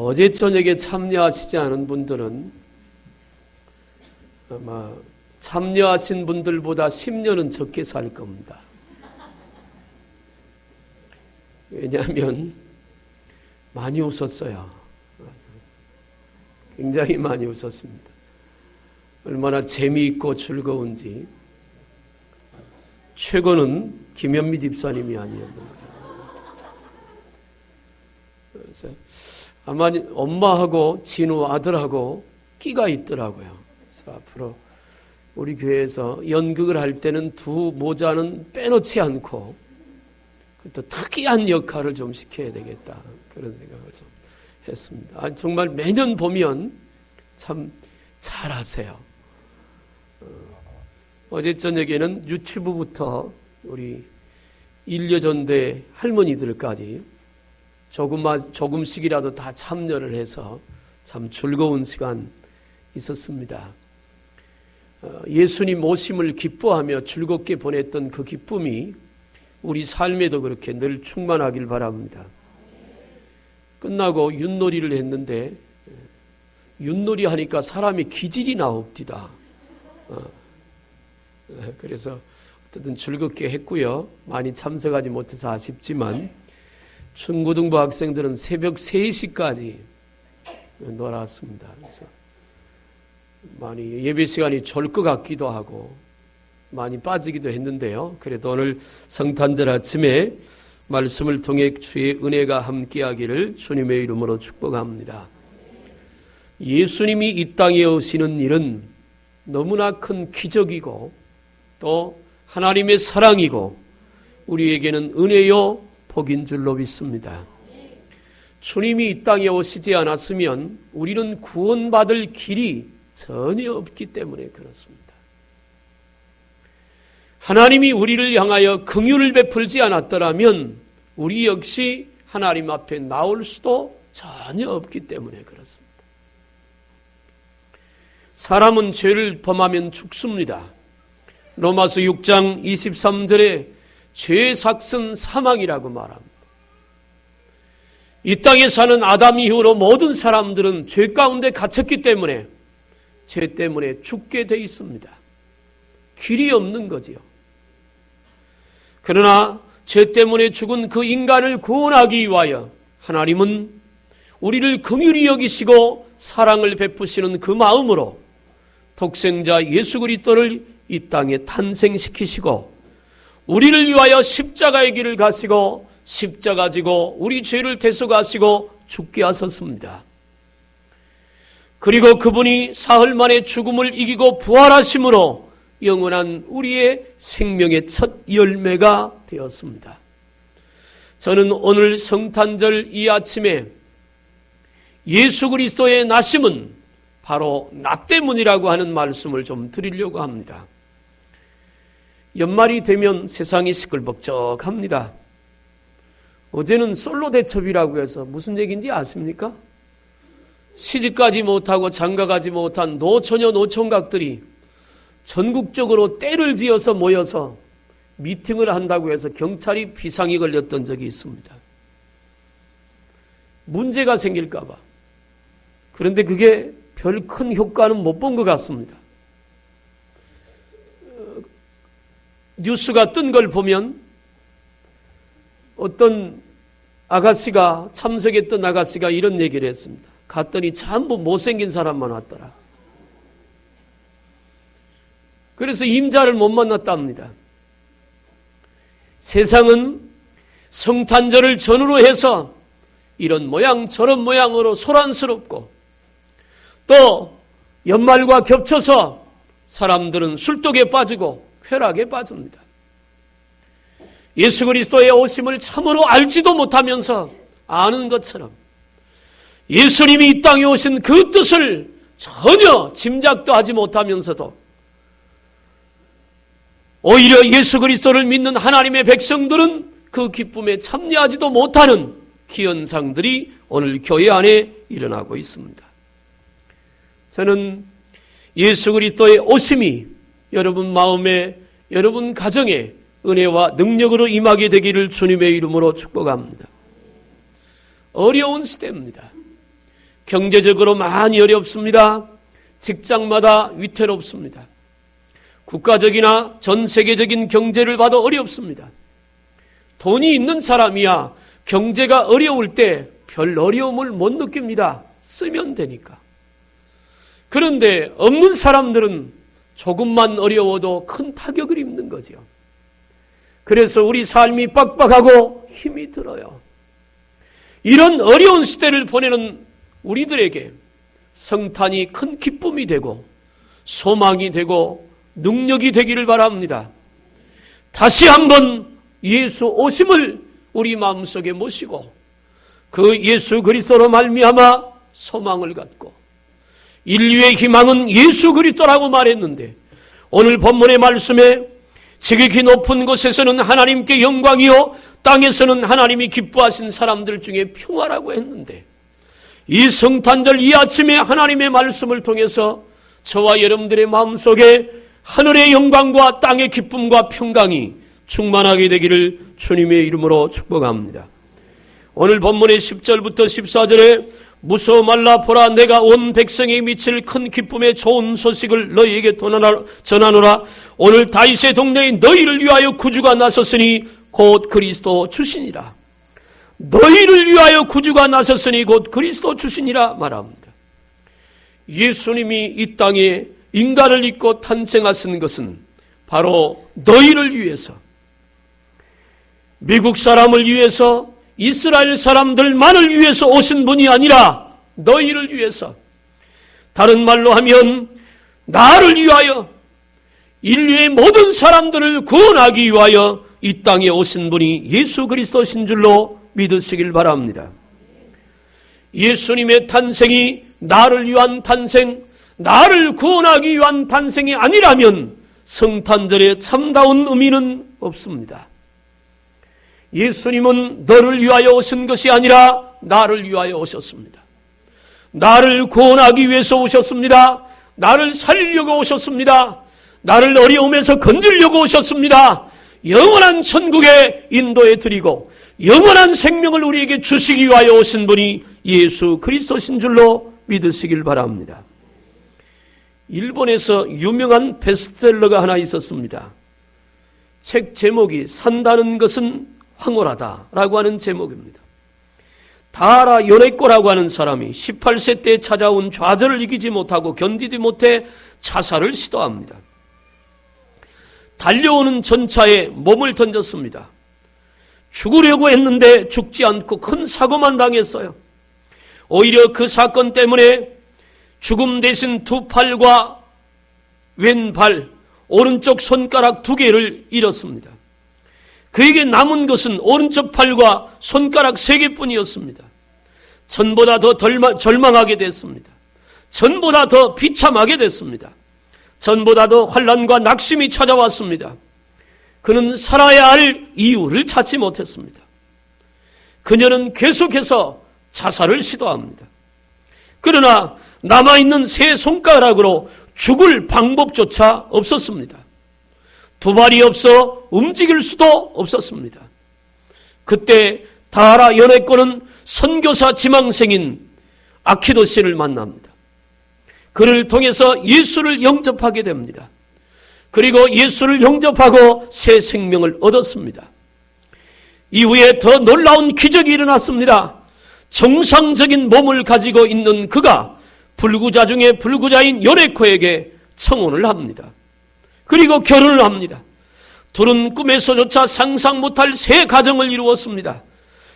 어제 저녁에 참여하시지 않은 분들은 아마 참여하신 분들보다 10년은 적게 살 겁니다. 왜냐하면 많이 웃었어요. 굉장히 많이 웃었습니다. 얼마나 재미있고 즐거운지. 최고는 김현미 집사님이 아니었는가. 그래서 아마 엄마하고 진우 아들하고 끼가 있더라고요. 그래서 앞으로 우리 교회에서 연극을 할 때는 두 모자는 빼놓지 않고 또 특이한 역할을 좀 시켜야 되겠다. 그런 생각을 좀 했습니다. 정말 매년 보면 참 잘하세요. 어제 저녁에는 유튜브부터 우리 일여전대 할머니들까지 조금씩이라도 다 참여를 해서 참 즐거운 시간 있었습니다. 예수님 오심을 기뻐하며 즐겁게 보냈던 그 기쁨이 우리 삶에도 그렇게 늘 충만하길 바랍니다. 끝나고 윷놀이를 했는데 윷놀이 하니까 사람이 기질이 나옵디다. 그래서 어쨌든 즐겁게 했고요. 많이 참석하지 못해서 아쉽지만 중고등부 학생들은 새벽 3시까지 놀았습니다. 그래서 많이 예배 시간이 졸 것 같기도 하고 많이 빠지기도 했는데요. 그래도 오늘 성탄절 아침에 말씀을 통해 주의 은혜가 함께하기를 주님의 이름으로 축복합니다. 예수님이 이 땅에 오시는 일은 너무나 큰 기적이고 또 하나님의 사랑이고 우리에게는 은혜요 복인 줄로 믿습니다. 주님이 이 땅에 오시지 않았으면 우리는 구원받을 길이 전혀 없기 때문에 그렇습니다. 하나님이 우리를 향하여 긍휼을 베풀지 않았더라면 우리 역시 하나님 앞에 나올 수도 전혀 없기 때문에 그렇습니다. 사람은 죄를 범하면 죽습니다. 로마서 6장 23절에 죄의 삭은 사망이라고 말합니다. 이 땅에 사는 아담 이후로 모든 사람들은 죄 가운데 갇혔기 때문에 죄 때문에 죽게 돼 있습니다. 길이 없는 거지요. 그러나 죄 때문에 죽은 그 인간을 구원하기 위하여 하나님은 우리를 긍휼히 여기시고 사랑을 베푸시는 그 마음으로 독생자 예수 그리스도를 이 땅에 탄생시키시고 우리를 위하여 십자가의 길을 가시고 십자가 지고 우리 죄를 대속하시고 죽게 하셨습니다. 그리고 그분이 사흘 만에 죽음을 이기고 부활하심으로 영원한 우리의 생명의 첫 열매가 되었습니다. 저는 오늘 성탄절 이 아침에 예수 그리스도의 나심은 바로 나 때문이라고 하는 말씀을 좀 드리려고 합니다. 연말이 되면 세상이 시끌벅적합니다. 어제는 솔로 대첩이라고 해서 무슨 얘기인지 아십니까? 시집가지 못하고 장가가지 못한 노처녀 노총각들이 전국적으로 떼를 지어서 모여서 미팅을 한다고 해서 경찰이 비상이 걸렸던 적이 있습니다. 문제가 생길까 봐. 그런데 그게 별 큰 효과는 못 본 것 같습니다. 뉴스가 뜬 걸 보면 어떤 아가씨가 참석했던 아가씨가 이런 얘기를 했습니다. 갔더니 전부 못생긴 사람만 왔더라. 그래서 임자를 못 만났답니다. 세상은 성탄절을 전후로 해서 이런 모양 저런 모양으로 소란스럽고 또 연말과 겹쳐서 사람들은 술독에 빠지고 쾌락에 빠집니다. 예수 그리스도의 오심을 참으로 알지도 못하면서 아는 것처럼 예수님이 이 땅에 오신 그 뜻을 전혀 짐작도 하지 못하면서도 오히려 예수 그리스도를 믿는 하나님의 백성들은 그 기쁨에 참여하지도 못하는 기현상들이 오늘 교회 안에 일어나고 있습니다. 저는 예수 그리스도의 오심이 여러분 마음에 여러분 가정에 은혜와 능력으로 임하게 되기를 주님의 이름으로 축복합니다. 어려운 시대입니다. 경제적으로 많이 어렵습니다. 직장마다 위태롭습니다. 국가적이나 전 세계적인 경제를 봐도 어렵습니다. 돈이 있는 사람이야 경제가 어려울 때 별 어려움을 못 느낍니다. 쓰면 되니까. 그런데 없는 사람들은 조금만 어려워도 큰 타격을 입는 거죠. 그래서 우리 삶이 빡빡하고 힘이 들어요. 이런 어려운 시대를 보내는 우리들에게 성탄이 큰 기쁨이 되고 소망이 되고 능력이 되기를 바랍니다. 다시 한번 예수 오심을 우리 마음속에 모시고 그 예수 그리스도로 말미암아 소망을 갖고 인류의 희망은 예수 그리스도라고 말했는데 오늘 본문의 말씀에 지극히 높은 곳에서는 하나님께 영광이요 땅에서는 하나님이 기뻐하신 사람들 중에 평화라고 했는데 이 성탄절 이 아침에 하나님의 말씀을 통해서 저와 여러분들의 마음속에 하늘의 영광과 땅의 기쁨과 평강이 충만하게 되기를 주님의 이름으로 축복합니다. 오늘 본문의 10절부터 14절에 무서워 말라 보라 내가 온 백성에 미칠 큰 기쁨의 좋은 소식을 너희에게 전하노라. 오늘 다윗의 동네에 너희를 위하여 구주가 나섰으니 곧 그리스도 주시니라. 너희를 위하여 구주가 나섰으니 곧 그리스도 주시니라 말합니다. 예수님이 이 땅에 인간을 입고 탄생하신 것은 바로 너희를 위해서, 미국 사람을 위해서, 이스라엘 사람들만을 위해서 오신 분이 아니라 너희를 위해서, 다른 말로 하면 나를 위하여 인류의 모든 사람들을 구원하기 위하여 이 땅에 오신 분이 예수 그리스도신 줄로 믿으시길 바랍니다. 예수님의 탄생이 나를 위한 탄생, 나를 구원하기 위한 탄생이 아니라면 성탄절의 참다운 의미는 없습니다. 예수님은 너를 위하여 오신 것이 아니라 나를 위하여 오셨습니다. 나를 구원하기 위해서 오셨습니다. 나를 살리려고 오셨습니다. 나를 어려움에서 건지려고 오셨습니다. 영원한 천국에 인도해 드리고 영원한 생명을 우리에게 주시기 위하여 오신 분이 예수 그리스도신 줄로 믿으시길 바랍니다. 일본에서 유명한 베스트셀러가 하나 있었습니다. 책 제목이 산다는 것은 황홀하다라고 하는 제목입니다. 다하라 요네코라고 하는 사람이 18세 때 찾아온 좌절을 이기지 못하고 견디지 못해 자살을 시도합니다. 달려오는 전차에 몸을 던졌습니다. 죽으려고 했는데 죽지 않고 큰 사고만 당했어요. 오히려 그 사건 때문에 죽음 대신 두 팔과 왼발, 오른쪽 손가락 2개를 잃었습니다. 그에게 남은 것은 오른쪽 팔과 손가락 3개뿐이었습니다. 전보다 더 절망하게 됐습니다. 전보다 더 비참하게 됐습니다. 전보다 더 환난과 낙심이 찾아왔습니다. 그는 살아야 할 이유를 찾지 못했습니다. 그녀는 계속해서 자살을 시도합니다. 그러나 남아있는 3손가락으로 죽을 방법조차 없었습니다. 2발이 없어 움직일 수도 없었습니다. 그때 다하라 요네코는 선교사 지망생인 아키도 씨를 만납니다. 그를 통해서 예수를 영접하게 됩니다. 그리고 예수를 영접하고 새 생명을 얻었습니다. 이후에 더 놀라운 기적이 일어났습니다. 정상적인 몸을 가지고 있는 그가 불구자 중에 불구자인 요네코에게 청혼을 합니다. 그리고 결혼을 합니다. 둘은 꿈에서조차 상상 못할 새 가정을 이루었습니다.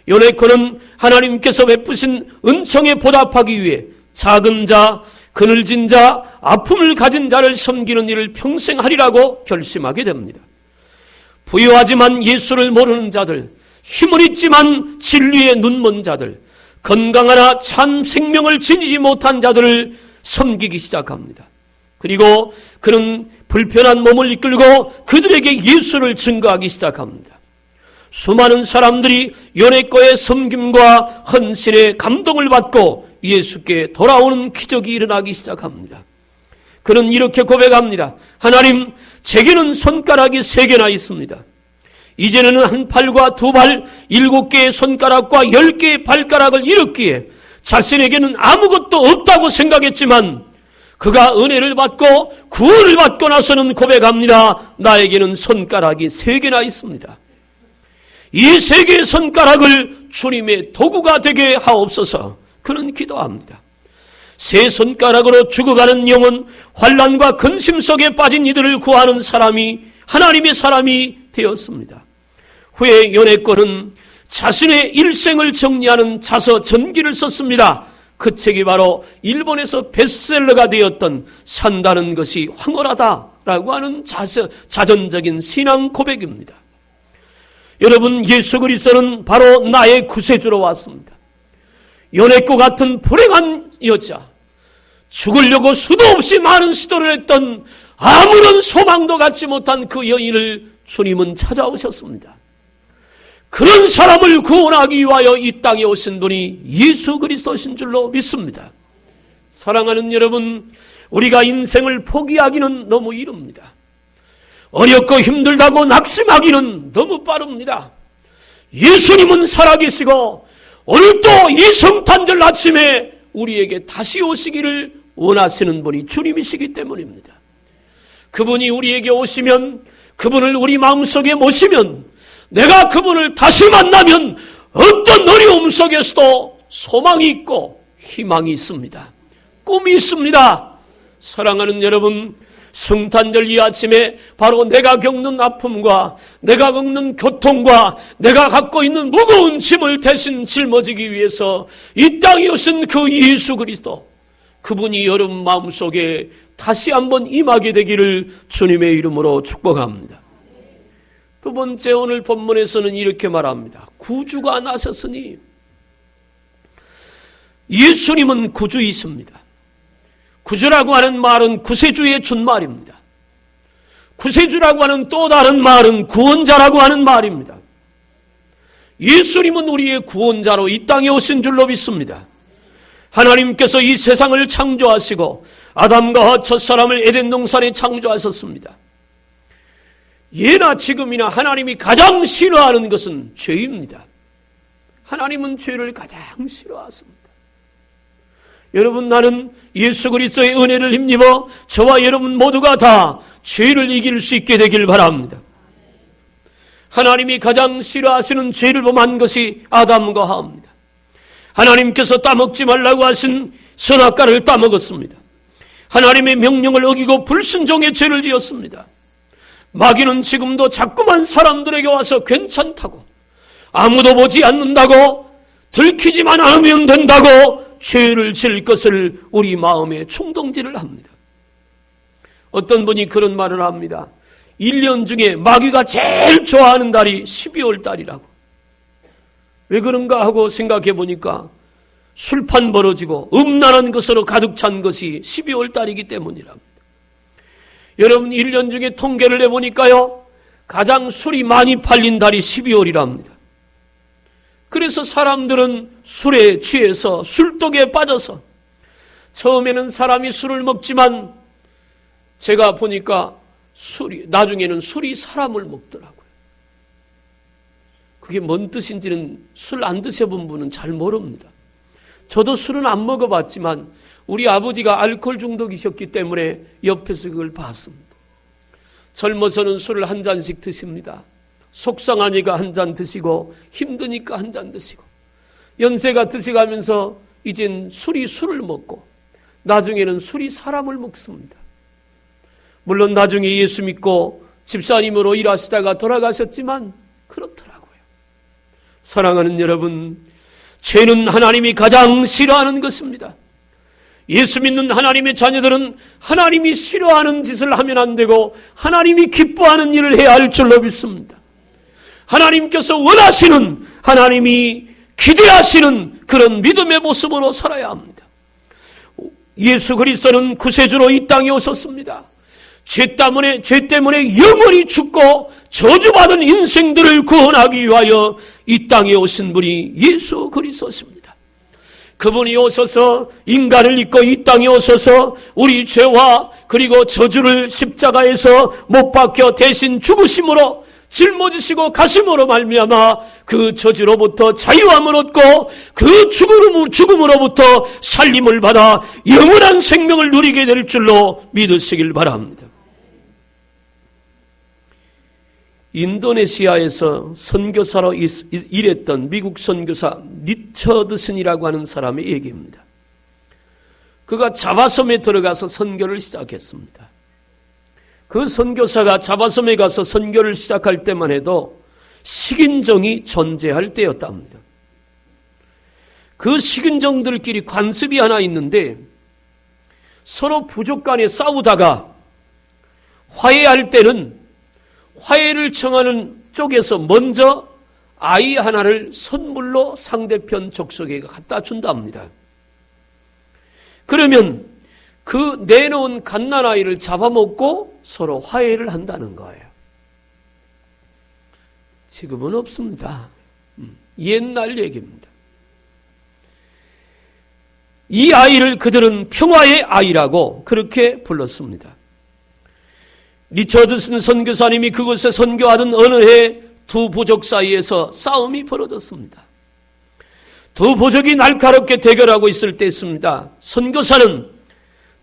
요네코는 하나님께서 베푸신 은총에 보답하기 위해 작은 자, 그늘진 자, 아픔을 가진 자를 섬기는 일을 평생 하리라고 결심하게 됩니다. 부유하지만 예수를 모르는 자들, 힘은 있지만 진리에 눈먼 자들, 건강하나 참 생명을 지니지 못한 자들을 섬기기 시작합니다. 그리고 그는 불편한 몸을 이끌고 그들에게 예수를 증거하기 시작합니다. 수많은 사람들이 요네코의 섬김과 헌신에 감동을 받고 예수께 돌아오는 기적이 일어나기 시작합니다. 그는 이렇게 고백합니다. 하나님, 제게는 손가락이 3개나 있습니다. 이제는 한 팔과 2발, 7개의 손가락과 10개의 발가락을 잃었기에 자신에게는 아무것도 없다고 생각했지만 그가 은혜를 받고 구원을 받고 나서는 고백합니다. 나에게는 손가락이 3개나 있습니다. 이 3개의 손가락을 주님의 도구가 되게 하옵소서. 그는 기도합니다. 3 손가락으로 죽어가는 영혼, 환난과 근심 속에 빠진 이들을 구하는 사람이 하나님의 사람이 되었습니다. 후에 연애권은 자신의 일생을 정리하는 자서 전기를 썼습니다. 그 책이 바로 일본에서 베스트셀러가 되었던 산다는 것이 황홀하다라고 하는 자전적인 신앙 고백입니다. 여러분, 예수 그리스도는 바로 나의 구세주로 왔습니다. 연애꽃 같은 불행한 여자, 죽으려고 수도 없이 많은 시도를 했던 아무런 소망도 갖지 못한 그 여인을 주님은 찾아오셨습니다. 그런 사람을 구원하기 위하여 이 땅에 오신 분이 예수 그리스도신 줄로 믿습니다. 사랑하는 여러분, 우리가 인생을 포기하기는 너무 이릅니다. 어렵고 힘들다고 낙심하기는 너무 빠릅니다. 예수님은 살아계시고 오늘도 이 성탄절 아침에 우리에게 다시 오시기를 원하시는 분이 주님이시기 때문입니다. 그분이 우리에게 오시면, 그분을 우리 마음속에 모시면, 내가 그분을 다시 만나면 어떤 어려움 속에서도 소망이 있고 희망이 있습니다. 꿈이 있습니다. 사랑하는 여러분, 성탄절 이 아침에 바로 내가 겪는 아픔과 내가 겪는 고통과 내가 갖고 있는 무거운 짐을 대신 짊어지기 위해서 이 땅에 오신 그 예수 그리스도, 그분이 여러분 마음속에 다시 한번 임하게 되기를 주님의 이름으로 축복합니다. 두 번째, 오늘 본문에서는 이렇게 말합니다. 구주가 나셨으니. 예수님은 구주이십니다. 구주라고 하는 말은 구세주의 준말입니다. 구세주라고 하는 또 다른 말은 구원자라고 하는 말입니다. 예수님은 우리의 구원자로 이 땅에 오신 줄로 믿습니다. 하나님께서 이 세상을 창조하시고 아담과 첫사람을 에덴 동산에 창조하셨습니다. 예나 지금이나 하나님이 가장 싫어하는 것은 죄입니다. 하나님은 죄를 가장 싫어하십니다. 여러분, 나는 예수 그리스도의 은혜를 힘입어 저와 여러분 모두가 다 죄를 이길 수 있게 되길 바랍니다. 하나님이 가장 싫어하시는 죄를 범한 것이 아담과 하와입니다. 하나님께서 따먹지 말라고 하신 선악과를 따먹었습니다. 하나님의 명령을 어기고 불순종의 죄를 지었습니다. 마귀는 지금도 자꾸만 사람들에게 와서 괜찮다고, 아무도 보지 않는다고, 들키지만 않으면 된다고 죄를 지을 것을 우리 마음에 충동질을 합니다. 어떤 분이 그런 말을 합니다. 1년 중에 마귀가 제일 좋아하는 달이 12월 달이라고. 왜 그런가 하고 생각해 보니까 술판 벌어지고 음란한 것으로 가득 찬 것이 12월 달이기 때문이랍니다. 여러분, 1년 중에 통계를 해보니까요, 가장 술이 많이 팔린 달이 12월이랍니다. 그래서 사람들은 술에 취해서 술독에 빠져서, 처음에는 사람이 술을 먹지만 제가 보니까 나중에는 술이 사람을 먹더라고요. 그게 뭔 뜻인지는 술 안 드셔본 분은 잘 모릅니다. 저도 술은 안 먹어봤지만 우리 아버지가 알코올 중독이셨기 때문에 옆에서 그걸 봤습니다. 젊어서는 술을 한 잔씩 드십니다. 속상하니까 한 잔 드시고 힘드니까 한 잔 드시고, 연세가 드셔가면서 이젠 술이 술을 먹고 나중에는 술이 사람을 먹습니다. 물론 나중에 예수 믿고 집사님으로 일하시다가 돌아가셨지만 그렇더라고요. 사랑하는 여러분, 죄는 하나님이 가장 싫어하는 것입니다. 예수 믿는 하나님의 자녀들은 하나님이 싫어하는 짓을 하면 안 되고 하나님이 기뻐하는 일을 해야 할 줄로 믿습니다. 하나님께서 원하시는, 하나님이 기대하시는 그런 믿음의 모습으로 살아야 합니다. 예수 그리스도는 구세주로 이 땅에 오셨습니다. 죄 때문에 영원히 죽고 저주받은 인생들을 구원하기 위하여 이 땅에 오신 분이 예수 그리스도십니다. 그분이 오셔서 인간을 입고 이 땅에 오셔서 우리 죄와 그리고 저주를 십자가에서 못 박혀 대신 죽으심으로 짊어지시고 가심으로 말미암아 그 저주로부터 자유함을 얻고 그 죽음으로부터 살림을 받아 영원한 생명을 누리게 될 줄로 믿으시길 바랍니다. 인도네시아에서 선교사로 일했던 미국 선교사 리처드슨이라고 하는 사람의 얘기입니다. 그가 자바섬에 들어가서 선교를 시작했습니다. 그 선교사가 자바섬에 가서 선교를 시작할 때만 해도 식인종이 존재할 때였답니다. 그 식인종들끼리 관습이 하나 있는데 서로 부족 간에 싸우다가 화해할 때는 화해를 청하는 쪽에서 먼저 아이 하나를 선물로 상대편 족속에 갖다 준답니다. 그러면 그 내놓은 갓난아이를 잡아먹고 서로 화해를 한다는 거예요. 지금은 없습니다. 옛날 얘기입니다. 이 아이를 그들은 평화의 아이라고 그렇게 불렀습니다. 리처드슨 선교사님이 그곳에 선교하던 어느 해 두 부족 사이에서 싸움이 벌어졌습니다. 두 부족이 날카롭게 대결하고 있을 때였습니다. 선교사는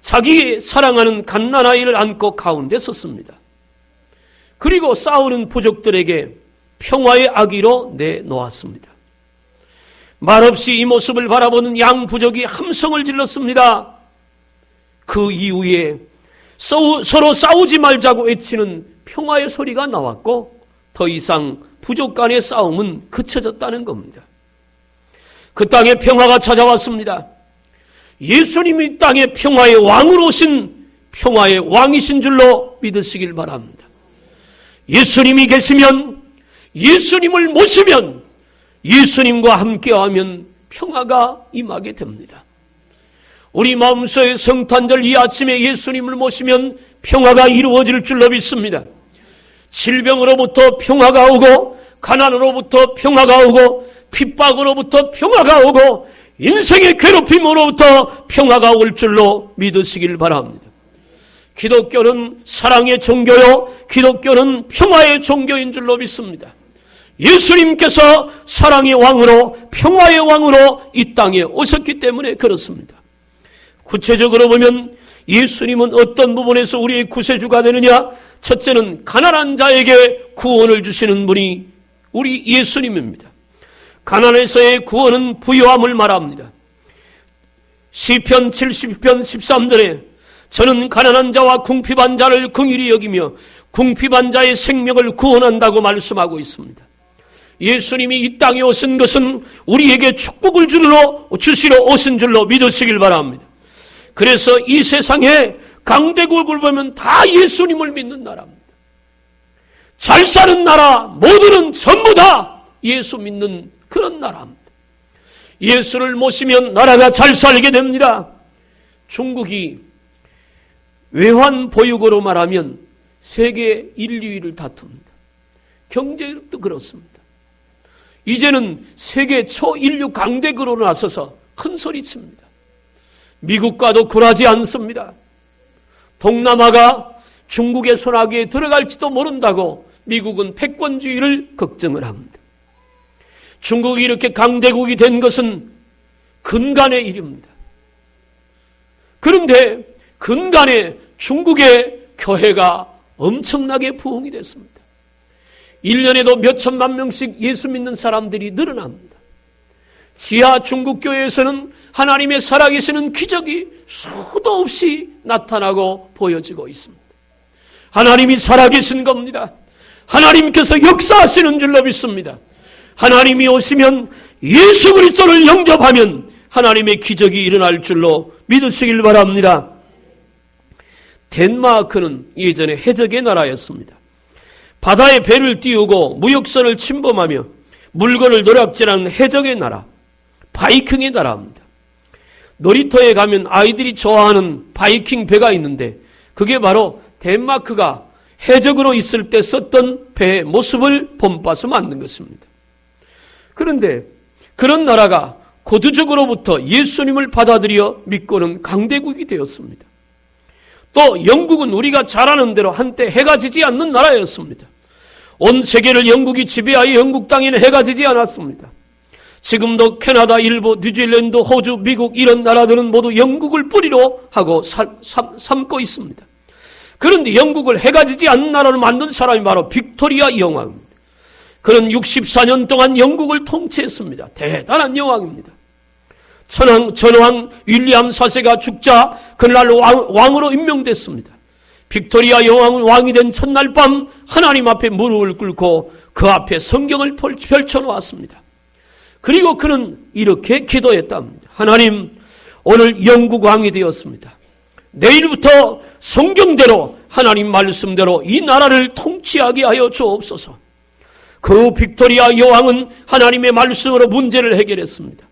자기 사랑하는 갓난아이를 안고 가운데 섰습니다. 그리고 싸우는 부족들에게 평화의 아기로 내놓았습니다. 말없이 이 모습을 바라보는 양 부족이 함성을 질렀습니다. 그 이후에 서로 싸우지 말자고 외치는 평화의 소리가 나왔고 더 이상 부족 간의 싸움은 그쳐졌다는 겁니다. 그 땅에 평화가 찾아왔습니다. 예수님이 땅에 평화의 왕으로 오신 평화의 왕이신 줄로 믿으시길 바랍니다. 예수님이 계시면, 예수님을 모시면, 예수님과 함께하면 평화가 임하게 됩니다. 우리 마음속의 성탄절 이 아침에 예수님을 모시면 평화가 이루어질 줄로 믿습니다. 질병으로부터 평화가 오고, 가난으로부터 평화가 오고, 핍박으로부터 평화가 오고, 인생의 괴롭힘으로부터 평화가 올 줄로 믿으시길 바랍니다. 기독교는 사랑의 종교요, 기독교는 평화의 종교인 줄로 믿습니다. 예수님께서 사랑의 왕으로, 평화의 왕으로 이 땅에 오셨기 때문에 그렇습니다. 구체적으로 보면 예수님은 어떤 부분에서 우리의 구세주가 되느냐? 첫째는 가난한 자에게 구원을 주시는 분이 우리 예수님입니다. 가난에서의 구원은 부요함을 말합니다. 시편 70편 13절에 저는 가난한 자와 궁핍한 자를 긍휼히 여기며 궁핍한 자의 생명을 구원한다고 말씀하고 있습니다. 예수님이 이 땅에 오신 것은 우리에게 축복을 주시러 오신 줄로 믿으시길 바랍니다. 그래서 이 세상에 강대국을 보면 다 예수님을 믿는 나라입니다. 잘 사는 나라 모두는 전부 다 예수 믿는 그런 나라입니다. 예수를 모시면 나라가 잘 살게 됩니다. 중국이 외환 보유고로 말하면 세계 1, 2위를 다툽니다. 경제력도 그렇습니다. 이제는 세계 초인류 강대국으로 나서서 큰 소리칩니다. 미국과도 굴하지 않습니다. 동남아가 중국의 손아귀에 들어갈지도 모른다고 미국은 패권주의를 걱정을 합니다. 중국이 이렇게 강대국이 된 것은 근간의 일입니다. 그런데 근간에 중국의 교회가 엄청나게 부흥이 됐습니다. 1년에도 몇 천만 명씩 예수 믿는 사람들이 늘어납니다. 지하 중국교회에서는 하나님의 살아계시는 기적이 수도 없이 나타나고 보여지고 있습니다. 하나님이 살아계신 겁니다. 하나님께서 역사하시는 줄로 믿습니다. 하나님이 오시면 예수 그리스도를 영접하면 하나님의 기적이 일어날 줄로 믿으시길 바랍니다. 덴마크는 예전에 해적의 나라였습니다. 바다에 배를 띄우고 무역선을 침범하며 물건을 노략질하는 해적의 나라, 바이킹의 나라입니다. 놀이터에 가면 아이들이 좋아하는 바이킹 배가 있는데 그게 바로 덴마크가 해적으로 있을 때 썼던 배의 모습을 본받아서 만든 것입니다. 그런데 그런 나라가 고두적으로부터 예수님을 받아들여 믿고는 강대국이 되었습니다. 또 영국은 우리가 잘 아는 대로 한때 해가 지지 않는 나라였습니다. 온 세계를 영국이 지배하여 영국 땅에는 해가 지지 않았습니다. 지금도 캐나다, 일본, 뉴질랜드, 호주, 미국 이런 나라들은 모두 영국을 뿌리로 하고 삼고 있습니다. 그런데 영국을 해가 지지 않는 나라를 만든 사람이 바로 빅토리아 여왕입니다. 그는 64년 동안 영국을 통치했습니다. 대단한 여왕입니다. 전왕 윌리엄 4세가 죽자 그날 왕으로 임명됐습니다. 빅토리아 여왕은 왕이 된 첫날 밤 하나님 앞에 무릎을 꿇고 그 앞에 성경을 펼쳐놓았습니다. 그리고 그는 이렇게 기도했답니다. 하나님, 오늘 영국 왕이 되었습니다. 내일부터 성경대로 하나님 말씀대로 이 나라를 통치하게 하여 주옵소서. 그 빅토리아 여왕은 하나님의 말씀으로 문제를 해결했습니다.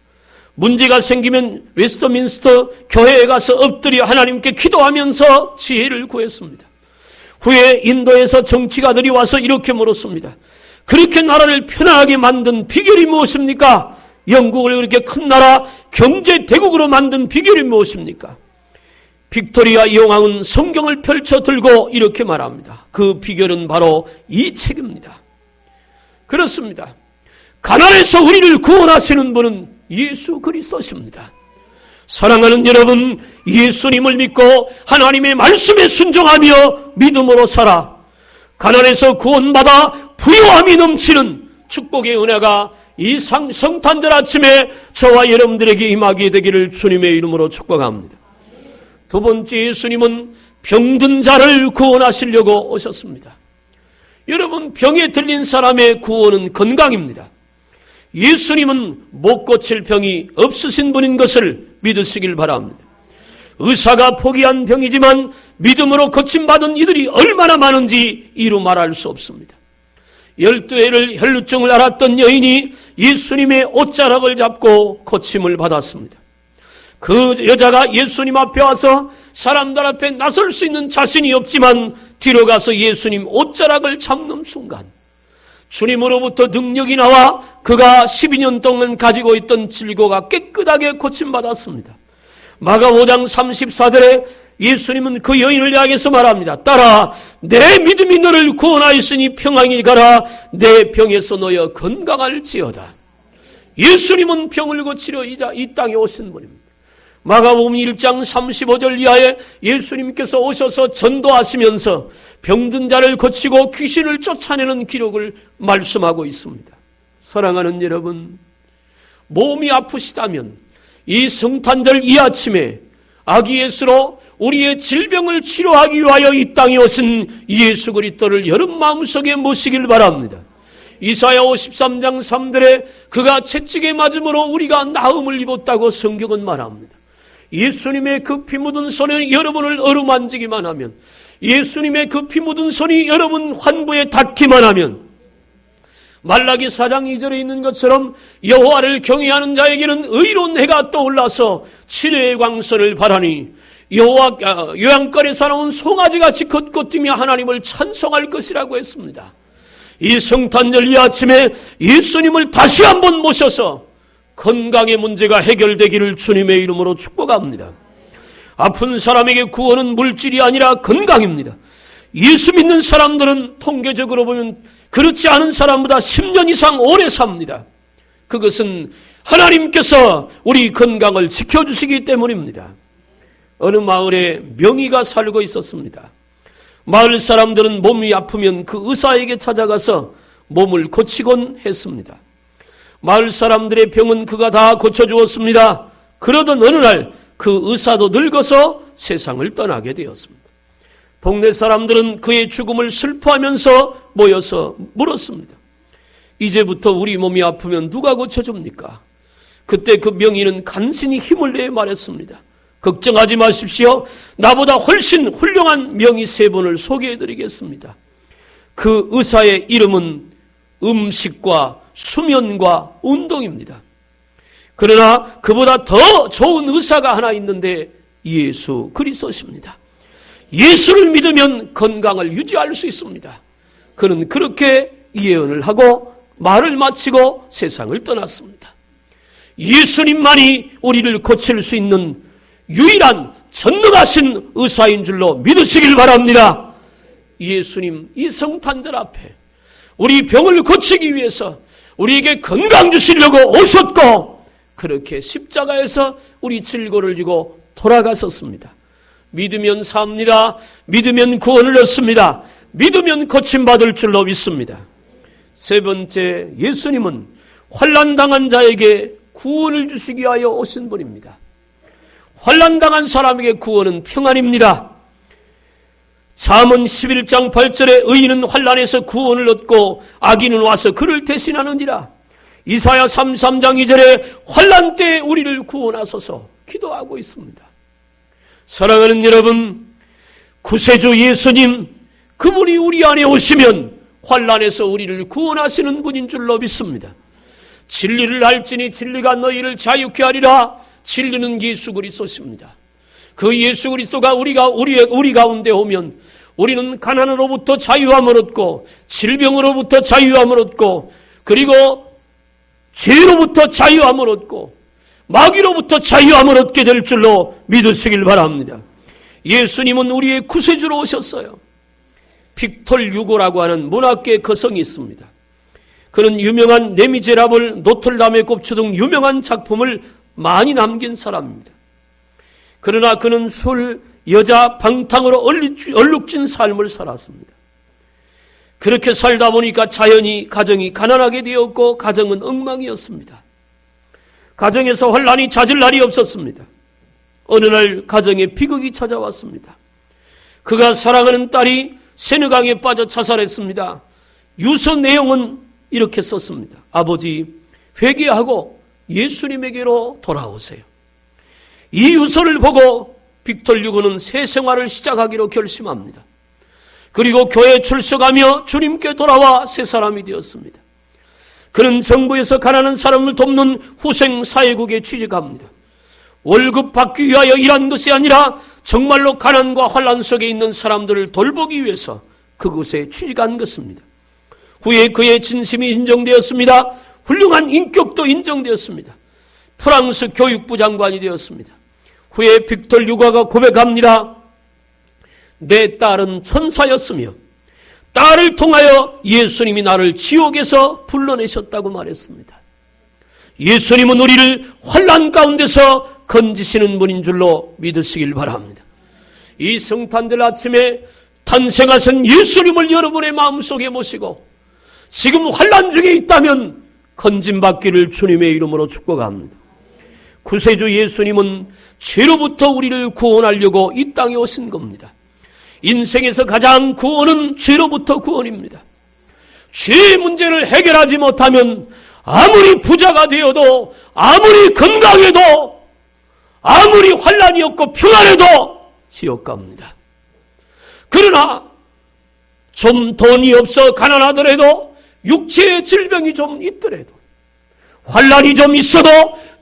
문제가 생기면 웨스트민스터 교회에 가서 엎드려 하나님께 기도하면서 지혜를 구했습니다. 후에 인도에서 정치가들이 와서 이렇게 물었습니다. 그렇게 나라를 편안하게 만든 비결이 무엇입니까? 영국을 그렇게 큰 나라 경제 대국으로 만든 비결이 무엇입니까? 빅토리아 여왕은 성경을 펼쳐 들고 이렇게 말합니다. 그 비결은 바로 이 책입니다. 그렇습니다. 가난에서 우리를 구원하시는 분은 예수 그리스도십니다. 사랑하는 여러분, 예수님을 믿고 하나님의 말씀에 순종하며 믿음으로 살아 가난에서 구원받아 부요함이 넘치는 축복의 은혜가 이 성탄절 아침에 저와 여러분들에게 임하게 되기를 주님의 이름으로 축복합니다. 두 번째, 예수님은 병든 자를 구원하시려고 오셨습니다. 여러분, 병에 들린 사람의 구원은 건강입니다. 예수님은 못 고칠 병이 없으신 분인 것을 믿으시길 바랍니다. 의사가 포기한 병이지만 믿음으로 고침받은 이들이 얼마나 많은지 이루 말할 수 없습니다. 12해를 혈루증을 앓았던 여인이 예수님의 옷자락을 잡고 고침을 받았습니다. 그 여자가 예수님 앞에 와서 사람들 앞에 나설 수 있는 자신이 없지만 뒤로 가서 예수님 옷자락을 잡는 순간 주님으로부터 능력이 나와 그가 12년 동안 가지고 있던 질고가 깨끗하게 고침받았습니다. 마가 5장 34절에 예수님은 그 여인을 향해서 말합니다. 딸아, 내 믿음이 너를 구원하였으니 평안히 가라. 내 병에서 놓여 건강할지어다. 예수님은 병을 고치려 이 땅에 오신 분입니다. 마가복음 1장 35절 이하에 예수님께서 오셔서 전도하시면서 병든 자를 고치고 귀신을 쫓아내는 기록을 말씀하고 있습니다. 사랑하는 여러분, 몸이 아프시다면 이 성탄절 이 아침에 아기 예수로 우리의 질병을 치료하기 위하여 이 땅에 오신 예수 그리스도를 여러분 마음속에 모시길 바랍니다. 이사야 53장 3절에 그가 채찍에 맞음으로 우리가 나음을 입었다고 성경은 말합니다. 예수님의 그 피 묻은 손에 여러분을 어루만지기만 하면, 예수님의 그 피 묻은 손이 여러분 환부에 닿기만 하면, 말라기 4장 2절에 있는 것처럼 여호와를 경외하는 자에게는 의로운 해가 떠올라서 치료의 광선을 발하니 여호와 요양간에 살아온 송아지같이 걷고 뛰며 하나님을 찬송할 것이라고 했습니다. 이 성탄절 이 아침에 예수님을 다시 한번 모셔서 건강의 문제가 해결되기를 주님의 이름으로 축복합니다. 아픈 사람에게 구원은 물질이 아니라 건강입니다. 예수 믿는 사람들은 통계적으로 보면 그렇지 않은 사람보다 10년 이상 오래 삽니다. 그것은 하나님께서 우리 건강을 지켜주시기 때문입니다. 어느 마을에 명의가 살고 있었습니다. 마을 사람들은 몸이 아프면 그 의사에게 찾아가서 몸을 고치곤 했습니다. 마을 사람들의 병은 그가 다 고쳐주었습니다. 그러던 어느 날 그 의사도 늙어서 세상을 떠나게 되었습니다. 동네 사람들은 그의 죽음을 슬퍼하면서 모여서 물었습니다. 이제부터 우리 몸이 아프면 누가 고쳐줍니까? 그때 그 명의는 간신히 힘을 내어 말했습니다. 걱정하지 마십시오. 나보다 훨씬 훌륭한 명의 3분을 소개해드리겠습니다. 그 의사의 이름은 음식과 수면과 운동입니다. 그러나 그보다 더 좋은 의사가 하나 있는데 예수 그리스도십니다. 예수를 믿으면 건강을 유지할 수 있습니다. 그는 그렇게 예언을 하고 말을 마치고 세상을 떠났습니다. 예수님만이 우리를 고칠 수 있는 유일한 전능하신 의사인 줄로 믿으시길 바랍니다. 예수님 이 성탄절 앞에 우리 병을 고치기 위해서 우리에게 건강 주시려고 오셨고 그렇게 십자가에서 우리 질고를 지고 돌아가셨습니다. 믿으면 삽니다. 믿으면 구원을 얻습니다. 믿으면 고침받을 줄로 믿습니다. 세 번째, 예수님은 환난당한 자에게 구원을 주시기 위하여 오신 분입니다. 환난당한 사람에게 구원은 평안입니다. 잠언 11장 8절에 의인은 환난에서 구원을 얻고 악인은 와서 그를 대신하느니라. 이사야 33장 2절에 환난 때에 우리를 구원하소서 기도하고 있습니다. 사랑하는 여러분, 구세주 예수님, 그분이 우리 안에 오시면 환난에서 우리를 구원하시는 분인 줄로 믿습니다. 진리를 알지니 진리가 너희를 자유케 하리라. 진리는 예수 그리스도십니다. 그 예수 그리스도가 우리 가운데 오면 우리는 가난으로부터 자유함을 얻고 질병으로부터 자유함을 얻고 그리고 죄로부터 자유함을 얻고 마귀로부터 자유함을 얻게 될 줄로 믿으시길 바랍니다. 예수님은 우리의 구세주로 오셨어요. 빅톨 유고라고 하는 문학계 거성이 있습니다. 그는 유명한 레미제라블, 노틀담의 꼽추 등 유명한 작품을 많이 남긴 사람입니다. 그러나 그는 술, 여자, 방탕으로 얼룩진 삶을 살았습니다. 그렇게 살다 보니까 자연히 가정이 가난하게 되었고 가정은 엉망이었습니다. 가정에서 환난이 잦을 날이 없었습니다. 어느 날 가정에 비극이 찾아왔습니다. 그가 사랑하는 딸이 세느강에 빠져 자살했습니다. 유서 내용은 이렇게 썼습니다. 아버지, 회개하고 예수님에게로 돌아오세요. 이 유서를 보고 빅톨 유고는 새 생활을 시작하기로 결심합니다. 그리고 교회에 출석하며 주님께 돌아와 새 사람이 되었습니다. 그는 정부에서 가난한 사람을 돕는 후생 사회국에 취직합니다. 월급 받기 위하여 일한 것이 아니라 정말로 가난과 환난 속에 있는 사람들을 돌보기 위해서 그곳에 취직한 것입니다. 후에 그의 진심이 인정되었습니다. 훌륭한 인격도 인정되었습니다. 프랑스 교육부 장관이 되었습니다. 후에 빅톨 유고가 고백합니다. 내 딸은 천사였으며 딸을 통하여 예수님이 나를 지옥에서 불러내셨다고 말했습니다. 예수님은 우리를 환난 가운데서 건지시는 분인 줄로 믿으시길 바랍니다. 이 성탄절 아침에 탄생하신 예수님을 여러분의 마음속에 모시고 지금 환난 중에 있다면 건짐받기를 주님의 이름으로 축복합니다. 구세주 예수님은 죄로부터 우리를 구원하려고 이 땅에 오신 겁니다. 인생에서 가장 구원은 죄로부터 구원입니다. 죄의 문제를 해결하지 못하면 아무리 부자가 되어도 아무리 건강해도 아무리 환난이 없고 평안해도 지옥 갑니다. 그러나 좀 돈이 없어 가난하더라도 육체의 질병이 좀 있더라도 환난이 좀 있어도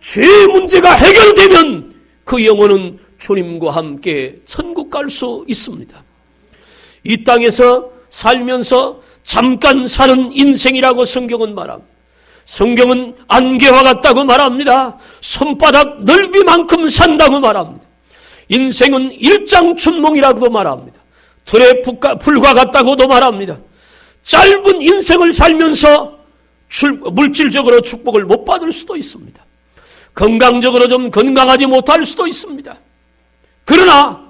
죄의 문제가 해결되면 그 영혼은 주님과 함께 천국 갈 수 있습니다. 이 땅에서 살면서 잠깐 사는 인생이라고 성경은 말합니다. 성경은 안개와 같다고 말합니다. 손바닥 넓이만큼 산다고 말합니다. 인생은 일장춘몽이라고도 말합니다. 들의 불과 같다고도 말합니다. 짧은 인생을 살면서 물질적으로 축복을 못 받을 수도 있습니다. 건강적으로 좀 건강하지 못할 수도 있습니다. 그러나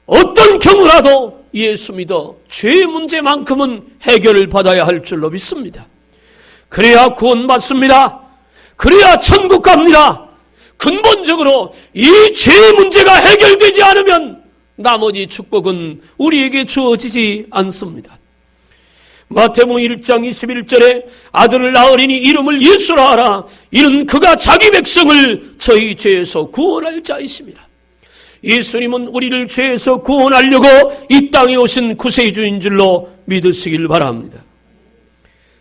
어떤 경우라도 예수 믿어 죄의 문제만큼은 해결을 받아야 할 줄로 믿습니다. 그래야 구원받습니다. 그래야 천국 갑니다. 근본적으로 이 죄의 문제가 해결되지 않으면 나머지 축복은 우리에게 주어지지 않습니다. 마태복음 1장 21절에 아들을 낳으리니 이름을 예수라 하라. 이는 그가 자기 백성을 저희 죄에서 구원할 자이심이라. 예수님은 우리를 죄에서 구원하려고 이 땅에 오신 구세주인 줄로 믿으시길 바랍니다.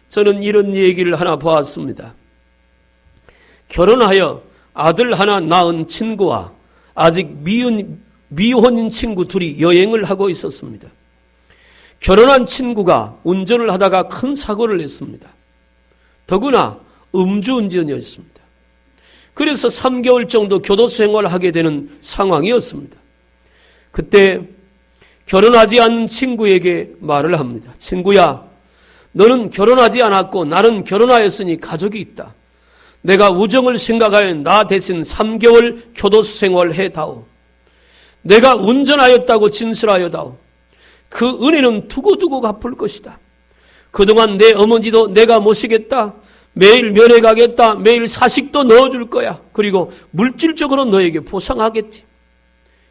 저는 이런 얘기를 하나 보았습니다. 결혼하여 아들 하나 낳은 친구와 아직 미혼인 친구 둘이 여행을 하고 있었습니다. 결혼한 친구가 운전을 하다가 큰 사고를 냈습니다. 더구나 음주운전이었습니다. 그래서 3개월 정도 교도소 생활을 하게 되는 상황이었습니다. 그때 결혼하지 않은 친구에게 말을 합니다. 친구야, 너는 결혼하지 않았고 나는 결혼하였으니 가족이 있다. 내가 우정을 생각하여 나 대신 3개월 교도소 생활해다오. 내가 운전하였다고 진술하여다오. 그 은혜는 두고두고 갚을 것이다. 그동안 내 어머니도 내가 모시겠다. 매일 면회 가겠다. 매일 사식도 넣어줄 거야. 그리고 물질적으로 너에게 보상하겠지.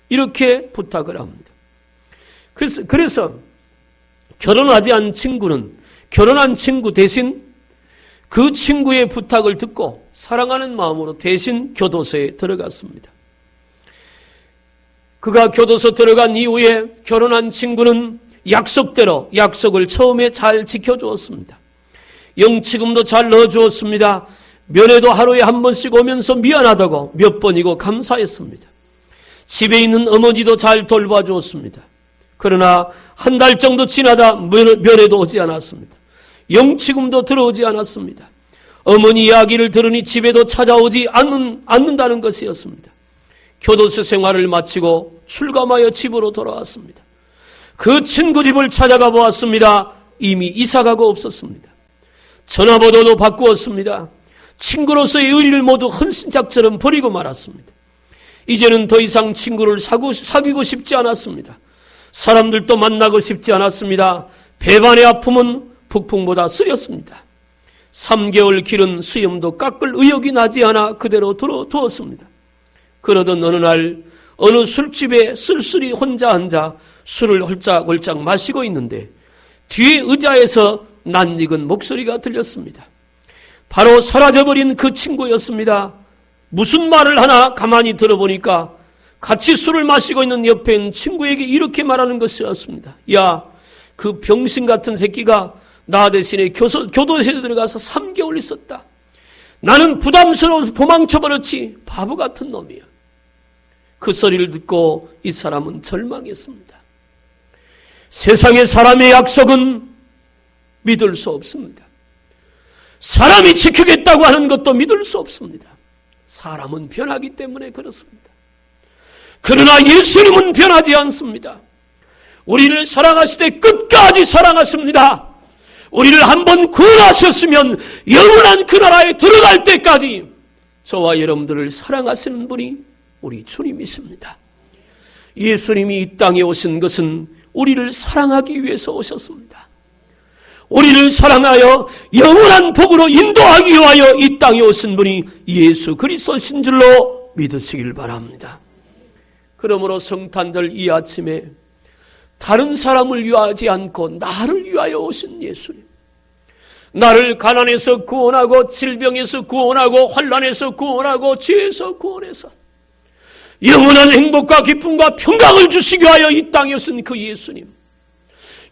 이렇게 부탁을 합니다. 그래서 결혼하지 않은 친구는 결혼한 친구 대신 그 친구의 부탁을 듣고 사랑하는 마음으로 대신 교도소에 들어갔습니다. 그가 교도소 들어간 이후에 결혼한 친구는 약속대로 약속을 처음에 잘 지켜주었습니다. 영치금도 잘 넣어주었습니다. 면회도 하루에 한 번씩 오면서 미안하다고 몇 번이고 감사했습니다. 집에 있는 어머니도 잘 돌봐주었습니다. 그러나 한 달 정도 지나다 면회도 오지 않았습니다. 영치금도 들어오지 않았습니다. 어머니 이야기를 들으니 집에도 찾아오지 않는다는 것이었습니다. 교도소 생활을 마치고 출감하여 집으로 돌아왔습니다. 그 친구 집을 찾아가 보았습니다. 이미 이사가고 없었습니다. 전화번호도 바꾸었습니다. 친구로서의 의리를 모두 헌신짝처럼 버리고 말았습니다. 이제는 더 이상 친구를 사귀고 싶지 않았습니다. 사람들도 만나고 싶지 않았습니다. 배반의 아픔은 북풍보다 쓰렸습니다. 3개월 길은 수염도 깎을 의욕이 나지 않아 그대로 두었습니다. 그러던 어느 날 어느 술집에 쓸쓸히 혼자 앉아 술을 홀짝홀짝 마시고 있는데 뒤에 의자에서 낯익은 목소리가 들렸습니다. 바로 사라져버린 그 친구였습니다. 무슨 말을 하나 가만히 들어보니까 같이 술을 마시고 있는 옆에 있는 친구에게 이렇게 말하는 것이었습니다. 야, 그 병신 같은 새끼가 나 대신에 교도소에 들어가서 3개월 있었다. 나는 부담스러워서 도망쳐버렸지. 바보 같은 놈이야. 그 소리를 듣고 이 사람은 절망했습니다. 세상의 사람의 약속은 믿을 수 없습니다. 사람이 지키겠다고 하는 것도 믿을 수 없습니다. 사람은 변하기 때문에 그렇습니다. 그러나 예수님은 변하지 않습니다. 우리를 사랑하시되 끝까지 사랑하십니다. 우리를 한번 구원하셨으면 영원한 그 나라에 들어갈 때까지 저와 여러분들을 사랑하시는 분이 우리 주님이십니다. 예수님이 이 땅에 오신 것은 우리를 사랑하기 위해서 오셨습니다. 우리를 사랑하여 영원한 복으로 인도하기 위하여 이 땅에 오신 분이 예수 그리스도신 줄로 믿으시길 바랍니다. 그러므로 성탄절 이 아침에 다른 사람을 위하지 않고 나를 위하여 오신 예수님, 나를 가난에서 구원하고 질병에서 구원하고 환난에서 구원하고 죄에서 구원해서 영원한 행복과 기쁨과 평강을 주시기 위하여 이 땅에 오신 그 예수님,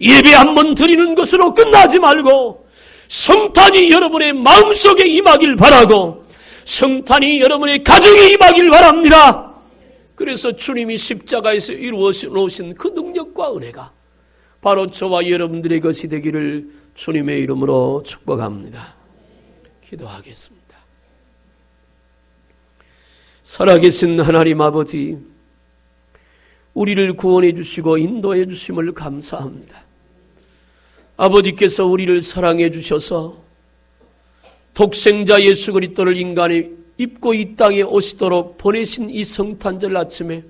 예배 한번 드리는 것으로 끝나지 말고 성탄이 여러분의 마음속에 임하길 바라고 성탄이 여러분의 가정에 임하길 바랍니다. 그래서 주님이 십자가에서 이루어 놓으신 그 능력과 은혜가 바로 저와 여러분들의 것이 되기를 주님의 이름으로 축복합니다. 기도하겠습니다. 살아계신 하나님 아버지, 우리를 구원해 주시고 인도해 주심을 감사합니다. 아버지께서 우리를 사랑해 주셔서 독생자 예수 그리스도를 인간에 입고 이 땅에 오시도록 보내신 이 성탄절 아침에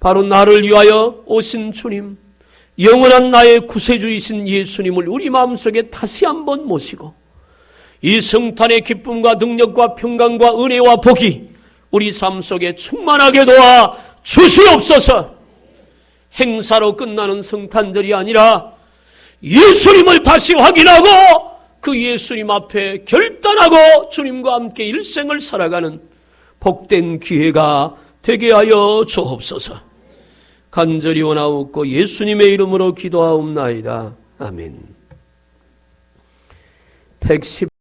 바로 나를 위하여 오신 주님, 영원한 나의 구세주이신 예수님을 우리 마음속에 다시 한번 모시고 이 성탄의 기쁨과 능력과 평강과 은혜와 복이 우리 삶 속에 충만하게 도와 주시옵소서. 행사로 끝나는 성탄절이 아니라 예수님을 다시 확인하고 그 예수님 앞에 결단하고 주님과 함께 일생을 살아가는 복된 기회가 되게 하여 주옵소서. 간절히 원하옵고 예수님의 이름으로 기도하옵나이다. 아멘. 110